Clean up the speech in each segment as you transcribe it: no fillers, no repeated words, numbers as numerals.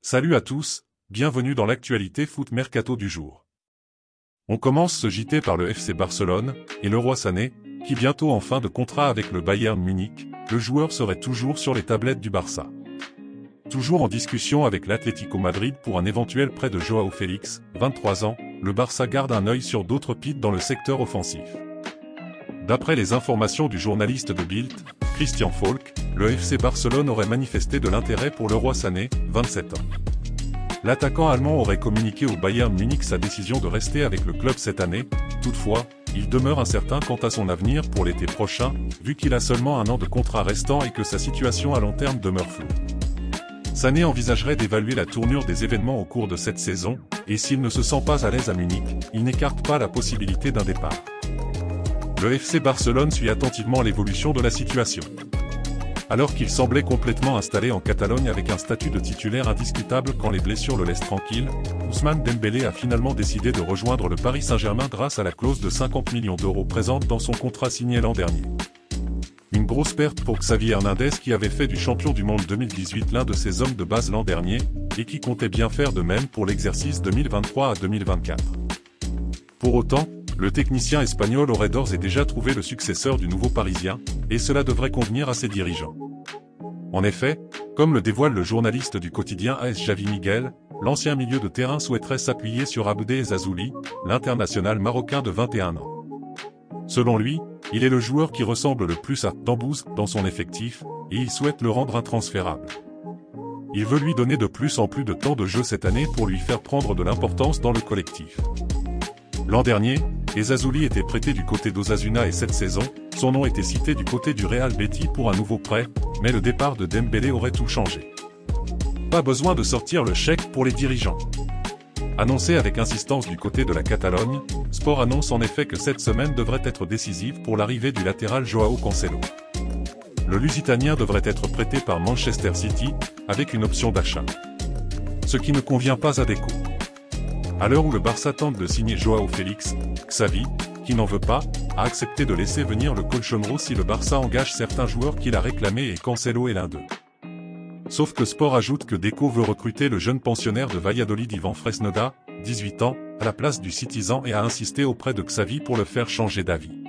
Salut à tous, bienvenue dans l'actualité foot mercato du jour. On commence ce JT par le FC Barcelone, et Leroy Sané, qui bientôt en fin de contrat avec le Bayern Munich, le joueur serait toujours sur les tablettes du Barça. Toujours en discussion avec l'Atlético Madrid pour un éventuel prêt de Joao Félix, 23 ans, le Barça garde un œil sur d'autres pistes dans le secteur offensif. D'après les informations du journaliste de Bild, Christian Falk, le FC Barcelone aurait manifesté de l'intérêt pour Leroy Sané, 27 ans. L'attaquant allemand aurait communiqué au Bayern Munich sa décision de rester avec le club cette année. Toutefois, il demeure incertain quant à son avenir pour l'été prochain, vu qu'il a seulement un an de contrat restant et que sa situation à long terme demeure floue. Sané envisagerait d'évaluer la tournure des événements au cours de cette saison, et s'il ne se sent pas à l'aise à Munich, il n'écarte pas la possibilité d'un départ. Le FC Barcelone suit attentivement l'évolution de la situation. Alors qu'il semblait complètement installé en Catalogne avec un statut de titulaire indiscutable quand les blessures le laissent tranquille, Ousmane Dembélé a finalement décidé de rejoindre le Paris Saint-Germain grâce à la clause de 50 millions d'euros présente dans son contrat signé l'an dernier. Une grosse perte pour Xavi Hernandez qui avait fait du champion du monde 2018 l'un de ses hommes de base l'an dernier, et qui comptait bien faire de même pour l'exercice 2023 à 2024. Pour autant, le technicien espagnol aurait d'ores et déjà trouvé le successeur du nouveau Parisien, et cela devrait convenir à ses dirigeants. En effet, comme le dévoile le journaliste du quotidien AS Javi Miguel, l'ancien milieu de terrain souhaiterait s'appuyer sur Abdé Ezazouli, l'international marocain de 21 ans. Selon lui, il est le joueur qui ressemble le plus à Dambouz dans son effectif, et il souhaite le rendre intransférable. Il veut lui donner de plus en plus de temps de jeu cette année pour lui faire prendre de l'importance dans le collectif. L'an dernier, Ezazouli était prêté du côté d'Osasuna et cette saison, son nom était cité du côté du Real Betis pour un nouveau prêt, mais le départ de Dembélé aurait tout changé. Pas besoin de sortir le chèque pour les dirigeants. Annoncé avec insistance du côté de la Catalogne, Sport annonce en effet que cette semaine devrait être décisive pour l'arrivée du latéral Joao Cancelo. Le Lusitanien devrait être prêté par Manchester City, avec une option d'achat. Ce qui ne convient pas à Deco. À l'heure où le Barça tente de signer Joao Félix, Xavi, qui n'en veut pas, a accepté de laisser venir le colchonero si le Barça engage certains joueurs qu'il a réclamés et Cancelo est l'un d'eux. Sauf que Sport ajoute que Deco veut recruter le jeune pensionnaire de Valladolid Ivan Fresnoda, 18 ans, à la place du Citizen et a insisté auprès de Xavi pour le faire changer d'avis.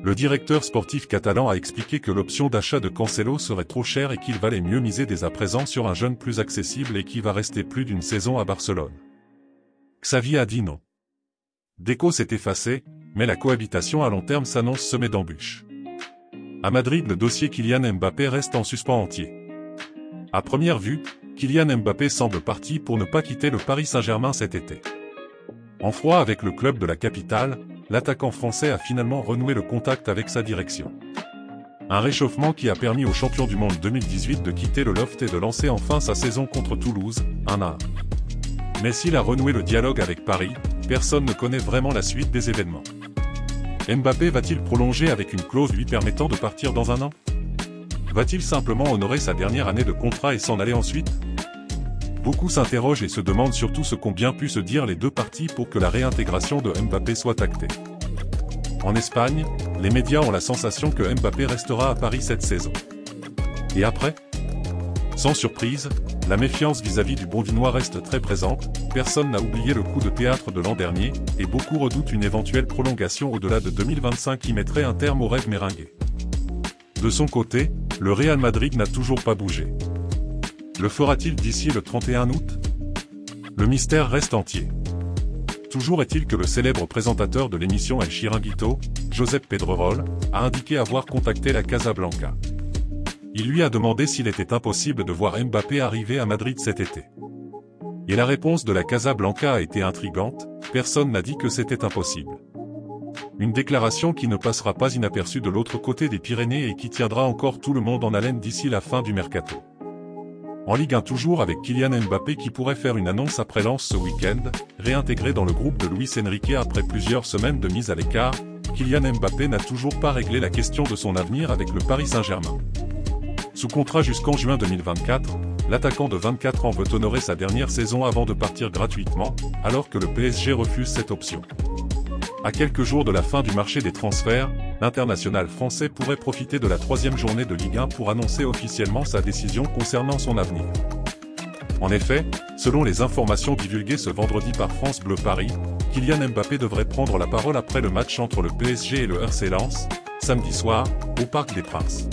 Le directeur sportif catalan a expliqué que l'option d'achat de Cancelo serait trop chère et qu'il valait mieux miser dès à présent sur un jeune plus accessible et qui va rester plus d'une saison à Barcelone. Xavi a dit non. Deco s'est effacé, mais la cohabitation à long terme s'annonce semée d'embûches. À Madrid, le dossier Kylian Mbappé reste en suspens entier. À première vue, Kylian Mbappé semble parti pour ne pas quitter le Paris Saint-Germain cet été. En froid avec le club de la capitale, l'attaquant français a finalement renoué le contact avec sa direction. Un réchauffement qui a permis au champion du monde 2018 de quitter le loft et de lancer enfin sa saison contre Toulouse, 1-1. Mais s'il a renoué le dialogue avec Paris, personne ne connaît vraiment la suite des événements. Mbappé va-t-il prolonger avec une clause lui permettant de partir dans un an ? Va-t-il simplement honorer sa dernière année de contrat et s'en aller ensuite ? Beaucoup s'interrogent et se demandent surtout ce qu'ont bien pu se dire les deux parties pour que la réintégration de Mbappé soit actée. En Espagne, les médias ont la sensation que Mbappé restera à Paris cette saison. Et après ? Sans surprise, la méfiance vis-à-vis du Bondinois reste très présente, personne n'a oublié le coup de théâtre de l'an dernier, et beaucoup redoutent une éventuelle prolongation au-delà de 2025 qui mettrait un terme au rêve méringué. De son côté, le Real Madrid n'a toujours pas bougé. Le fera-t-il d'ici le 31 août ? Le mystère reste entier. Toujours est-il que le célèbre présentateur de l'émission El Chiringuito, Josep Pedrerol, a indiqué avoir contacté la Casablanca. Il lui a demandé s'il était impossible de voir Mbappé arriver à Madrid cet été. Et la réponse de la Casablanca a été intrigante, personne n'a dit que c'était impossible. Une déclaration qui ne passera pas inaperçue de l'autre côté des Pyrénées et qui tiendra encore tout le monde en haleine d'ici la fin du mercato. En Ligue 1 toujours avec Kylian Mbappé qui pourrait faire une annonce après Lens ce week-end, réintégré dans le groupe de Luis Enrique après plusieurs semaines de mise à l'écart, Kylian Mbappé n'a toujours pas réglé la question de son avenir avec le Paris Saint-Germain. Sous contrat jusqu'en juin 2024, l'attaquant de 24 ans veut honorer sa dernière saison avant de partir gratuitement, alors que le PSG refuse cette option. À quelques jours de la fin du marché des transferts, l'international français pourrait profiter de la 3e journée de Ligue 1 pour annoncer officiellement sa décision concernant son avenir. En effet, selon les informations divulguées ce vendredi par France Bleu Paris, Kylian Mbappé devrait prendre la parole après le match entre le PSG et le RC Lens, samedi soir, au Parc des Princes.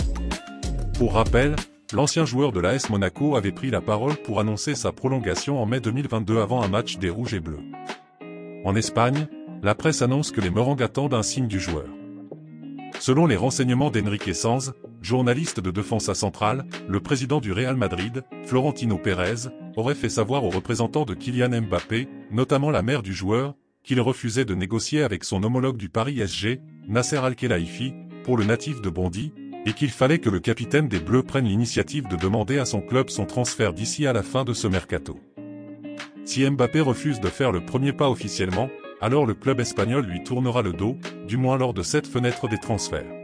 Pour rappel, l'ancien joueur de l'AS Monaco avait pris la parole pour annoncer sa prolongation en mai 2022 avant un match des Rouges et Bleus. En Espagne, la presse annonce que les Merengues attendent un signe du joueur. Selon les renseignements d'Enrique Sanz, journaliste de Defensa Central, le président du Real Madrid, Florentino Pérez, aurait fait savoir aux représentants de Kylian Mbappé, notamment la mère du joueur, qu'il refusait de négocier avec son homologue du Paris SG, Nasser Al-Khelaifi, pour le natif de Bondy, et qu'il fallait que le capitaine des Bleus prenne l'initiative de demander à son club son transfert d'ici à la fin de ce mercato. Si Mbappé refuse de faire le premier pas officiellement, alors le club espagnol lui tournera le dos, du moins lors de cette fenêtre des transferts.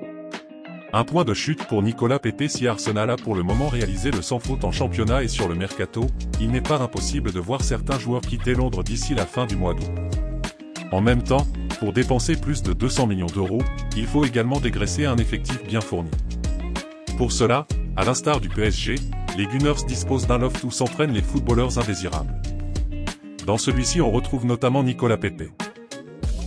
Un point de chute pour Nicolas Pepe. Si Arsenal a pour le moment réalisé le sans faute en championnat et sur le mercato, il n'est pas impossible de voir certains joueurs quitter Londres d'ici la fin du mois d'août. En même temps, pour dépenser plus de 200 millions d'euros, il faut également dégraisser un effectif bien fourni. Pour cela, à l'instar du PSG, les Gunners disposent d'un loft où s'entraînent les footballeurs indésirables. Dans celui-ci on retrouve notamment Nicolas Pepe.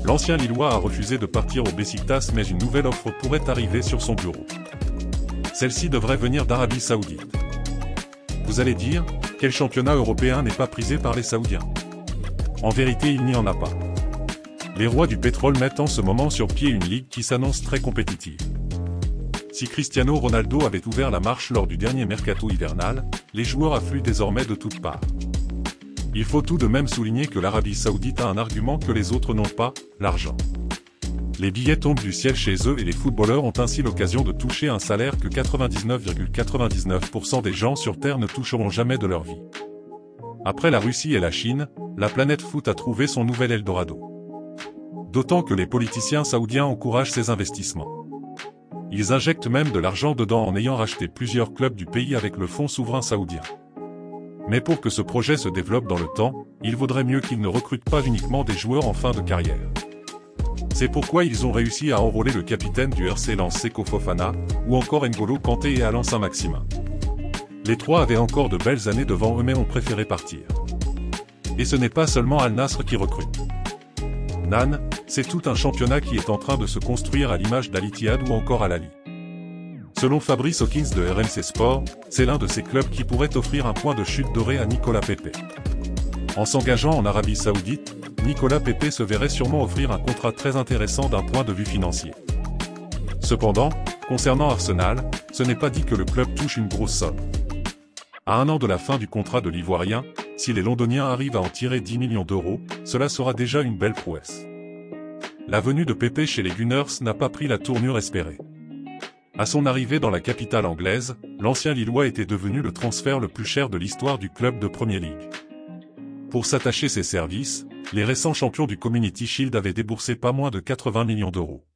L'ancien Lillois a refusé de partir au Beşiktaş mais une nouvelle offre pourrait arriver sur son bureau. Celle-ci devrait venir d'Arabie Saoudite. Vous allez dire, quel championnat européen n'est pas prisé par les Saoudiens? En vérité il n'y en a pas. Les rois du pétrole mettent en ce moment sur pied une ligue qui s'annonce très compétitive. Si Cristiano Ronaldo avait ouvert la marche lors du dernier mercato hivernal, les joueurs affluent désormais de toutes parts. Il faut tout de même souligner que l'Arabie Saoudite a un argument que les autres n'ont pas, l'argent. Les billets tombent du ciel chez eux et les footballeurs ont ainsi l'occasion de toucher un salaire que 99,99% des gens sur Terre ne toucheront jamais de leur vie. Après la Russie et la Chine, la planète foot a trouvé son nouvel Eldorado. D'autant que les politiciens saoudiens encouragent ces investissements. Ils injectent même de l'argent dedans en ayant racheté plusieurs clubs du pays avec le fonds souverain saoudien. Mais pour que ce projet se développe dans le temps, il vaudrait mieux qu'ils ne recrutent pas uniquement des joueurs en fin de carrière. C'est pourquoi ils ont réussi à enrôler le capitaine du RC Lens Seko Fofana, ou encore N'Golo Kanté et Alain Saint-Maximin. Les trois avaient encore de belles années devant eux mais ont préféré partir. Et ce n'est pas seulement Al Nassr qui recrute. Nan, c'est tout un championnat qui est en train de se construire à l'image d'Al Ittihad ou encore Al Ahly. Selon Fabrice Hawkins de RMC Sport, c'est l'un de ces clubs qui pourrait offrir un point de chute doré à Nicolas Pepe. En s'engageant en Arabie Saoudite, Nicolas Pepe se verrait sûrement offrir un contrat très intéressant d'un point de vue financier. Cependant, concernant Arsenal, ce n'est pas dit que le club touche une grosse somme. À un an de la fin du contrat de l'Ivoirien, si les Londoniens arrivent à en tirer 10 millions d'euros, cela sera déjà une belle prouesse. La venue de Pepe chez les Gunners n'a pas pris la tournure espérée. À son arrivée dans la capitale anglaise, l'ancien Lillois était devenu le transfert le plus cher de l'histoire du club de Premier League. Pour s'attacher ses services, les récents champions du Community Shield avaient déboursé pas moins de 80 millions d'euros.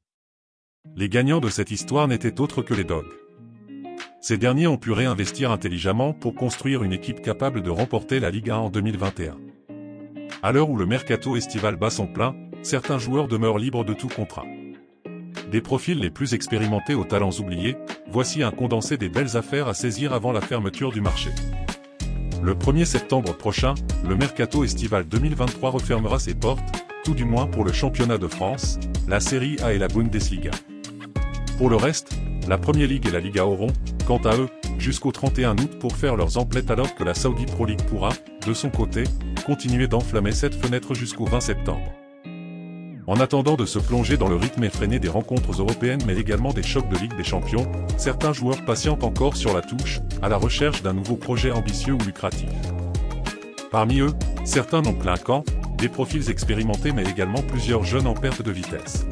Les gagnants de cette histoire n'étaient autres que les Dogs. Ces derniers ont pu réinvestir intelligemment pour construire une équipe capable de remporter la Ligue 1 en 2021. À l'heure où le mercato estival bat son plein, certains joueurs demeurent libres de tout contrat. Des profils les plus expérimentés aux talents oubliés, voici un condensé des belles affaires à saisir avant la fermeture du marché. Le 1er septembre prochain, le mercato estival 2023 refermera ses portes, tout du moins pour le championnat de France, la Serie A et la Bundesliga. Pour le reste, la Premier League et la Liga auront, quant à eux, jusqu'au 31 août pour faire leurs emplettes alors que la Saudi Pro League pourra, de son côté, continuer d'enflammer cette fenêtre jusqu'au 20 septembre. En attendant de se plonger dans le rythme effréné des rencontres européennes mais également des chocs de Ligue des Champions, certains joueurs patientent encore sur la touche, à la recherche d'un nouveau projet ambitieux ou lucratif. Parmi eux, certains n'ont plein camp, des profils expérimentés mais également plusieurs jeunes en perte de vitesse.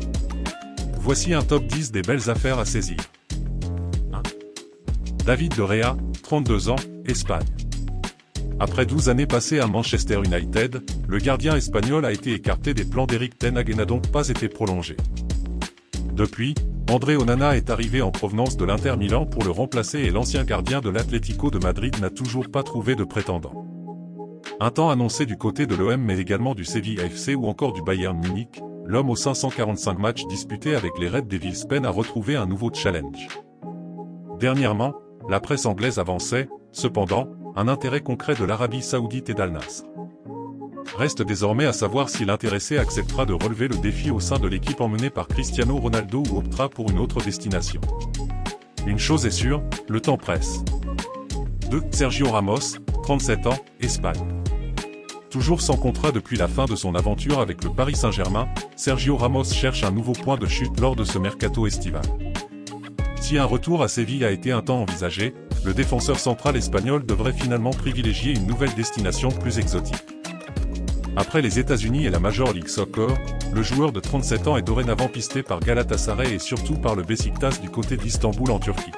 Voici un top 10 des belles affaires à saisir. 1. David De Gea, 32 ans, Espagne. Après 12 années passées à Manchester United, le gardien espagnol a été écarté des plans d'Erik ten Hag et n'a donc pas été prolongé. Depuis, André Onana est arrivé en provenance de l'Inter Milan pour le remplacer et l'ancien gardien de l'Atlético de Madrid n'a toujours pas trouvé de prétendant. Un temps annoncé du côté de l'OM mais également du Sevilla FC ou encore du Bayern Munich, l'homme aux 545 matchs disputés avec les Red Devils peine à retrouver un nouveau challenge. Dernièrement, la presse anglaise avançait, cependant, un intérêt concret de l'Arabie Saoudite et d'Al-Nasr. Reste désormais à savoir si l'intéressé acceptera de relever le défi au sein de l'équipe emmenée par Cristiano Ronaldo ou optera pour une autre destination. Une chose est sûre, le temps presse. 2. Sergio Ramos, 37 ans, Espagne. Toujours sans contrat depuis la fin de son aventure avec le Paris Saint-Germain, Sergio Ramos cherche un nouveau point de chute lors de ce mercato estival. Si un retour à Séville a été un temps envisagé, le défenseur central espagnol devrait finalement privilégier une nouvelle destination plus exotique. Après les États-Unis et la Major League Soccer, le joueur de 37 ans est dorénavant pisté par Galatasaray et surtout par le Beşiktaş du côté d'Istanbul en Turquie.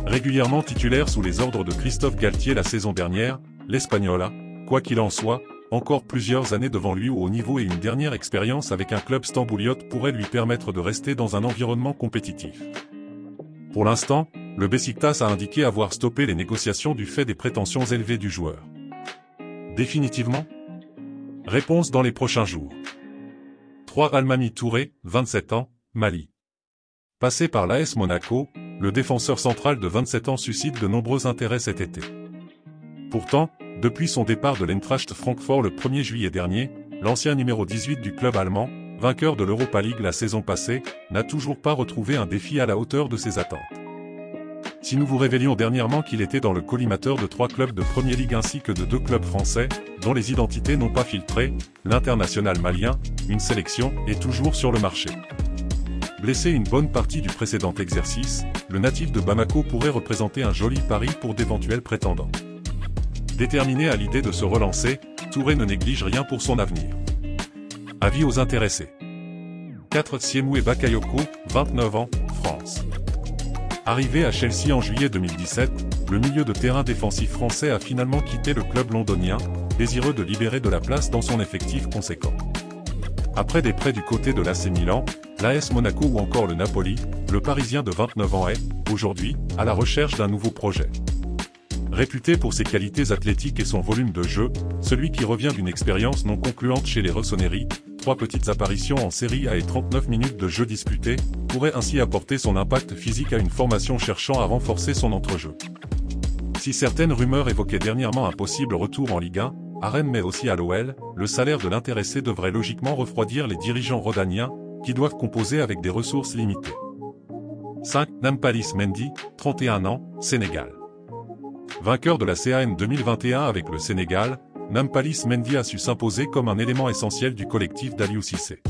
Régulièrement titulaire sous les ordres de Christophe Galtier la saison dernière, l'Espagnol a, quoi qu'il en soit, encore plusieurs années devant lui au haut niveau et une dernière expérience avec un club stambouliote pourrait lui permettre de rester dans un environnement compétitif. Pour l'instant, le Beşiktaş a indiqué avoir stoppé les négociations du fait des prétentions élevées du joueur. Définitivement ? Réponse dans les prochains jours. 3. Almamy Touré, 27 ans, Mali. Passé par l'AS Monaco, le défenseur central de 27 ans suscite de nombreux intérêts cet été. Pourtant, depuis son départ de l'Eintracht Francfort le 1er juillet dernier, l'ancien numéro 18 du club allemand, vainqueur de l'Europa League la saison passée, n'a toujours pas retrouvé un défi à la hauteur de ses attentes. Si nous vous révélions dernièrement qu'il était dans le collimateur de 3 clubs de Premier League ainsi que de 2 clubs français, dont les identités n'ont pas filtré, l'international malien, une sélection, est toujours sur le marché. Blessé une bonne partie du précédent exercice, le natif de Bamako pourrait représenter un joli pari pour d'éventuels prétendants. Déterminé à l'idée de se relancer, Touré ne néglige rien pour son avenir. Avis aux intéressés. 4. Siemoué Bakayoko, 29 ans, France. Arrivé à Chelsea en juillet 2017, le milieu de terrain défensif français a finalement quitté le club londonien, désireux de libérer de la place dans son effectif conséquent. Après des prêts du côté de l'AC Milan, l'AS Monaco ou encore le Napoli, le Parisien de 29 ans est, aujourd'hui, à la recherche d'un nouveau projet. Réputé pour ses qualités athlétiques et son volume de jeu, celui qui revient d'une expérience non concluante chez les Rossoneri, 3 petites apparitions en Série A et 39 minutes de jeu disputé, pourrait ainsi apporter son impact physique à une formation cherchant à renforcer son entrejeu. Si certaines rumeurs évoquaient dernièrement un possible retour en Ligue 1, à Rennes mais aussi à l'OL, le salaire de l'intéressé devrait logiquement refroidir les dirigeants rhodaniens, qui doivent composer avec des ressources limitées. 5. Nampalys Mendy, 31 ans, Sénégal. Vainqueur de la CAN 2021 avec le Sénégal, Nampalys Mendy a su s'imposer comme un élément essentiel du collectif d'Aliou Cissé.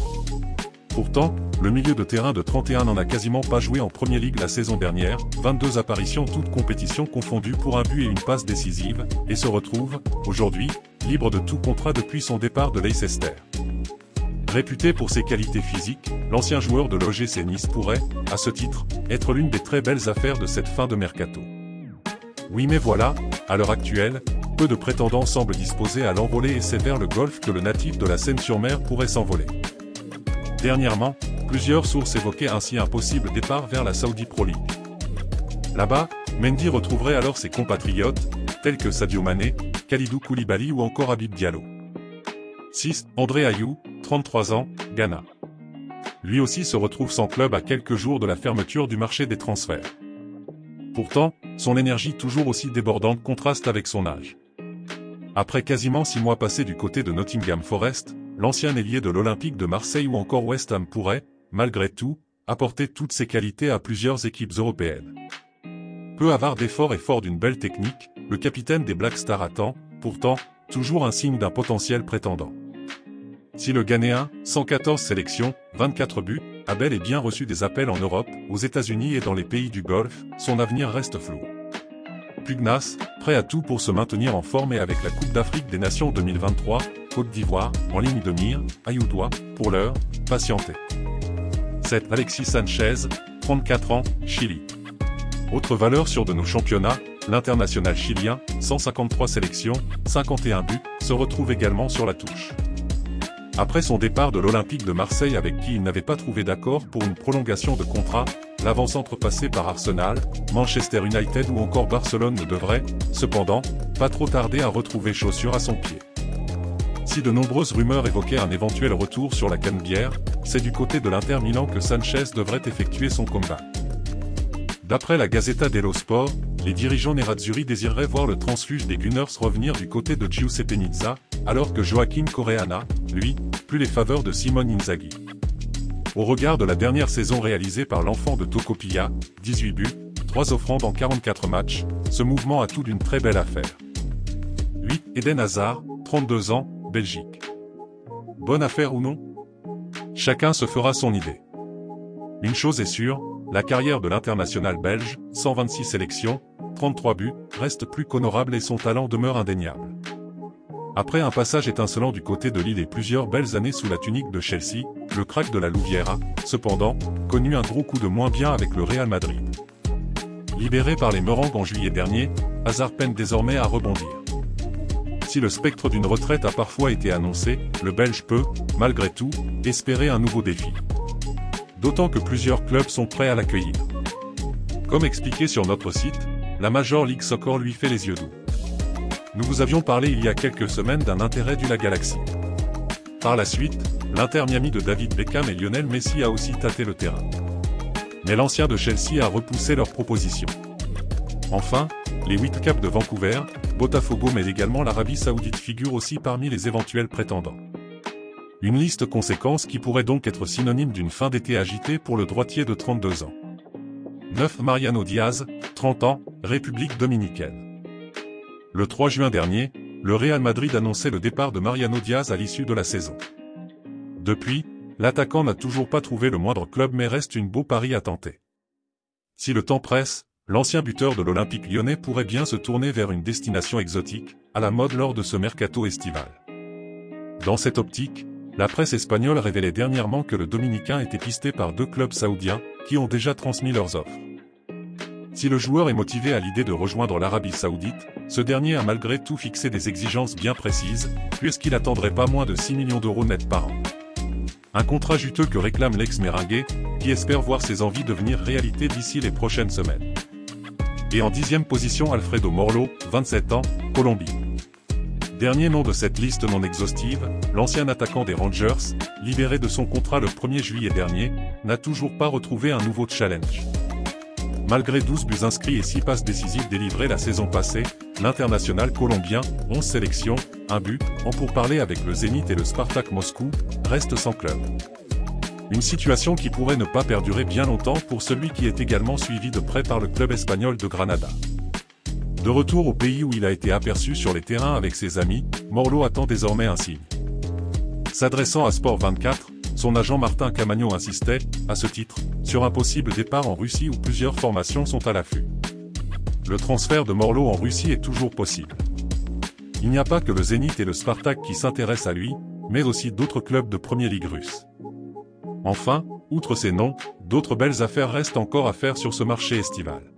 Pourtant, le milieu de terrain de 31 n'en a quasiment pas joué en Premier League la saison dernière, 22 apparitions toutes compétitions confondues pour un but et une passe décisive, et se retrouve, aujourd'hui, libre de tout contrat depuis son départ de Leicester. Réputé pour ses qualités physiques, l'ancien joueur de l'OGC Nice pourrait, à ce titre, être l'une des très belles affaires de cette fin de mercato. Oui mais voilà, à l'heure actuelle, peu de prétendants semblent disposés à l'envoler et c'est vers le golf que le natif de la Seine-sur-Mer pourrait s'envoler. Dernièrement, plusieurs sources évoquaient ainsi un possible départ vers la Saudi Pro League. Là-bas, Mendy retrouverait alors ses compatriotes, tels que Sadio Mané, Kalidou Koulibaly ou encore Habib Diallo. 6. André Ayew, 33 ans, Ghana. Lui aussi se retrouve sans club à quelques jours de la fermeture du marché des transferts. Pourtant, son énergie toujours aussi débordante contraste avec son âge. Après quasiment 6 mois passés du côté de Nottingham Forest, l'ancien ailier de l'Olympique de Marseille ou encore West Ham pourrait, malgré tout, apporter toutes ses qualités à plusieurs équipes européennes. Peu avare d'efforts et fort d'une belle technique, le capitaine des Black Stars attend, pourtant, toujours un signe d'un potentiel prétendant. Si le Ghanéen, 114 sélections, 24 buts, a bel et bien reçu des appels en Europe, aux États-Unis et dans les pays du Golfe, son avenir reste flou. Pugnace, prêt à tout pour se maintenir en forme et avec la Coupe d'Afrique des Nations 2023, Côte d'Ivoire, en ligne de mire, Ayew doit, pour l'heure, patienter. 7. Alexis Sanchez, 34 ans, Chili. Autre valeur sûre de nos championnats, l'international chilien, 153 sélections, 51 buts, se retrouve également sur la touche. Après son départ de l'Olympique de Marseille avec qui il n'avait pas trouvé d'accord pour une prolongation de contrat, l'avant-centre passé par Arsenal, Manchester United ou encore Barcelone ne devrait, cependant, pas trop tarder à retrouver chaussure à son pied. Si de nombreuses rumeurs évoquaient un éventuel retour sur la canebière, c'est du côté de l'Inter Milan que Sanchez devrait effectuer son comeback. D'après la Gazzetta dello Sport, les dirigeants nerazzurri désireraient voir le transfuge des Gunners revenir du côté de Giuseppe Nizza, alors que Joaquin Correa, lui, plus les faveurs de Simone Inzaghi. Au regard de la dernière saison réalisée par l'enfant de Tocopilla, 18 buts, 3 offrandes en 44 matchs, ce mouvement a tout d'une très belle affaire. 8. Eden Hazard, 32 ans, Belgique. Bonne affaire ou non? Chacun se fera son idée. Une chose est sûre, la carrière de l'international belge, 126 sélections, 33 buts, reste plus qu'honorable et son talent demeure indéniable. Après un passage étincelant du côté de Lille et plusieurs belles années sous la tunique de Chelsea, le crack de la Louvière a, cependant, connu un gros coup de moins bien avec le Real Madrid. Libéré par les Merengues en juillet dernier, Hazard peine désormais à rebondir. Si le spectre d'une retraite a parfois été annoncé, le Belge peut, malgré tout, espérer un nouveau défi. D'autant que plusieurs clubs sont prêts à l'accueillir. Comme expliqué sur notre site, la Major League Soccer lui fait les yeux doux. Nous vous avions parlé il y a quelques semaines d'un intérêt du la Galaxy. Par la suite, l'Inter Miami de David Beckham et Lionel Messi a aussi tâté le terrain. Mais l'ancien de Chelsea a repoussé leur proposition. Enfin, les Whitecaps de Vancouver, Botafogo mais également l'Arabie Saoudite figurent aussi parmi les éventuels prétendants. Une liste conséquence qui pourrait donc être synonyme d'une fin d'été agitée pour le droitier de 32 ans. 9. Mariano Diaz, 30 ans, République dominicaine. Le 3 juin dernier, le Real Madrid annonçait le départ de Mariano Diaz à l'issue de la saison. Depuis, l'attaquant n'a toujours pas trouvé le moindre club mais reste une beau pari à tenter. Si le temps presse, l'ancien buteur de l'Olympique lyonnais pourrait bien se tourner vers une destination exotique, à la mode lors de ce mercato estival. Dans cette optique, la presse espagnole révélait dernièrement que le Dominicain était pisté par 2 clubs saoudiens, qui ont déjà transmis leurs offres. Si le joueur est motivé à l'idée de rejoindre l'Arabie Saoudite, ce dernier a malgré tout fixé des exigences bien précises, puisqu'il attendrait pas moins de 6 millions d'euros net par an. Un contrat juteux que réclame l'ex-Merengue, qui espère voir ses envies devenir réalité d'ici les prochaines semaines. Et en 10e position Alfredo Morlo, 27 ans, Colombie. Dernier nom de cette liste non exhaustive, l'ancien attaquant des Rangers, libéré de son contrat le 1er juillet dernier, n'a toujours pas retrouvé un nouveau challenge. Malgré 12 buts inscrits et 6 passes décisives délivrées la saison passée, l'international colombien, 11 sélections, 1 but, en pourparlers avec le Zénith et le Spartak Moscou, reste sans club. Une situation qui pourrait ne pas perdurer bien longtemps pour celui qui est également suivi de près par le club espagnol de Granada. De retour au pays où il a été aperçu sur les terrains avec ses amis, Morlo attend désormais un signe. S'adressant à Sport 24, son agent Martin Camagno insistait, à ce titre, sur un possible départ en Russie où plusieurs formations sont à l'affût. Le transfert de Morlo en Russie est toujours possible. Il n'y a pas que le Zénith et le Spartak qui s'intéressent à lui, mais aussi d'autres clubs de Première Ligue russe. Enfin, outre ces noms, d'autres belles affaires restent encore à faire sur ce marché estival.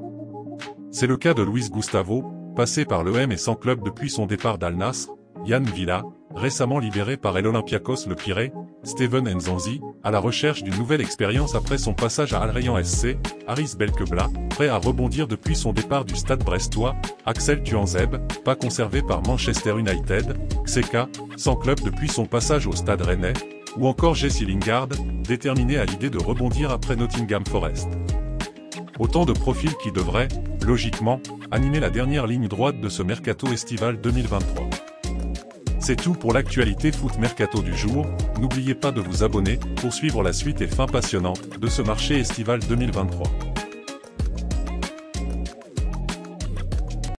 C'est le cas de Luis Gustavo, passé par l'EM et sans club depuis son départ d'Al Nassr, Yann Villa, récemment libéré par El Olympiakos Le Pirée, Steven Nzonzi, à la recherche d'une nouvelle expérience après son passage à Al Rayyan SC, Aris Belkebla, prêt à rebondir depuis son départ du stade brestois, Axel Tuanzeb, pas conservé par Manchester United, Xheka, sans club depuis son passage au stade rennais, ou encore Jesse Lingard, déterminé à l'idée de rebondir après Nottingham Forest. Autant de profils qui devraient, logiquement, animer la dernière ligne droite de ce mercato estival 2023. C'est tout pour l'actualité foot mercato du jour, n'oubliez pas de vous abonner pour suivre la suite et fin passionnante de ce marché estival 2023.